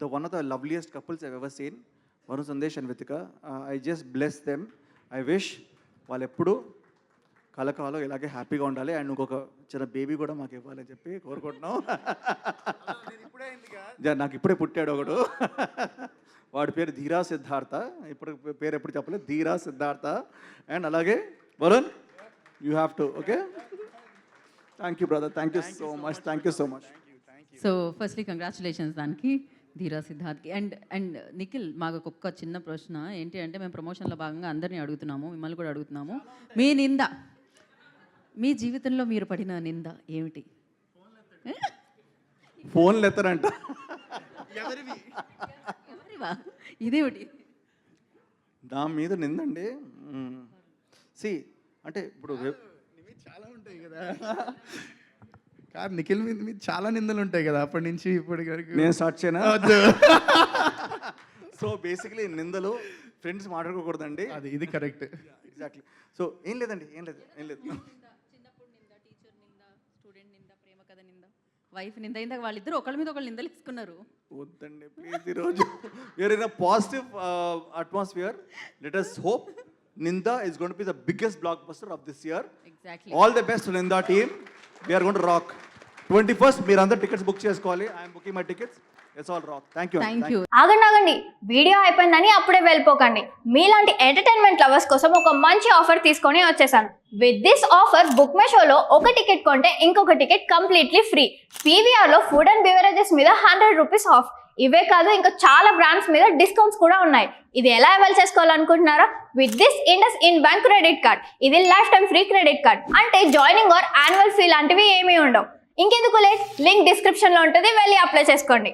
the one of the loveliest couples I've ever seen. Varun Sandesh and Vitika. I just bless them. I wish వాళ్ళు ఎప్పుడు కలకాలం ఇలాగే హ్యాపీగా ఉండాలి and ఇంకొక చిన్న బేబీ కూడా మాకు ఇవ్వాలని చెప్పి కోరుకుంటున్నాం. నాకు ఇప్పుడే పుట్టాడు ఒకడు, వాడి పేరు ధీరా సిద్ధార్థ. ఇప్పుడు పేరు ఎప్పుడు చెప్పలేదు, ధీరా సిద్ధార్థ. అండ్ అలాగే Varun, you have to. Okay, thank you brother, thank you so much, thank you so much. So firstly congratulations దానికి, ధీరా సిద్ధార్థ్కి. అండ్ నిఖిల్, మాకు ఒక్క చిన్న ప్రశ్న ఏంటి అంటే, మేము ప్రమోషన్లో భాగంగా అందరినీ అడుగుతున్నాము, మిమ్మల్ని కూడా అడుగుతున్నాము. మీ నింద, మీ జీవితంలో మీరు పడిన నింద ఏమిటి? ఫోన్లు ఎత్తరంట. ఎవరివా ఇదేమిటి? నా మీద నిందండి. సి అంటే ఇప్పుడు చాలా ఉంటాయి కదా, కాదు నిఖిల్ మీద చాలా నిందలు ఉంటాయి కదా అప్పటి నుంచి ఇప్పటి వరకు. నేను స్టార్ట్ చేయనా? సో బేసిక్లీ నిందలు ఫ్రెండ్స్ మాట్లాడుకోకూడదండి. అది ఇది కరెక్ట్. ఎగ్జాక్ట్లీ. సో ఏం లేదండి, ఏం లేదు. చిన్నప్పుడు నింద, టీచర్ నింద, స్టూడెంట్ నింద, ప్రేమ కథ నింద, వైఫ్ నింద. ఇందాక వాళ్ళిద్దరు ఒకళ్ళ మీద ఒకళ్ళు నిందలు ఇస్తున్నారు. వద్దండి ప్లీజ్, ఈరోజు we are in a positive atmosphere. Let us hope Ninda is going to be the biggest blockbuster of this year. Exactly. All the best to Ninda team. We are going to rock. 21st మీరు అందరు tickets book చేసుకోవాలి. I'm booking my tickets. It's all rock. Thank you. ఆగండి, video అయిపోయిందని అప్పుడే వెళ్ళిపోకండి. మీలాంటి entertainment lovers కోసం ఒక మంచి ఆఫర్ తీసుకొని వచ్చేసాను. With this offer book my షోలో ఒక టికెట్ కొంటే ఇంకొక టికెట్ కంప్లీట్లీ ఫ్రీ. పీవీఆర్లో ఫుడ్ అండ్ బెవరేజెస్ మీద 100 రూపీస్ ఆఫ్. ఇవే కాదు, ఇంకా చాలా బ్రాండ్స్ మీద డిస్కౌంట్స్ కూడా ఉన్నాయి. ఇది ఎలా అవైల్ చేసుకోవాలనుకుంటున్నారా? With this IndusInd bank credit card. ఇది lifetime free credit card. అంటే జాయినింగ్ ఆర్ యాన్యువల్ ఫీ లాంటివి ఏమీ ఉండవు. ఇంకెందుకు లేట్, లింక్ డిస్క్రిప్షన్లో ఉంటుంది, వెళ్ళి అప్లై చేసుకోండి.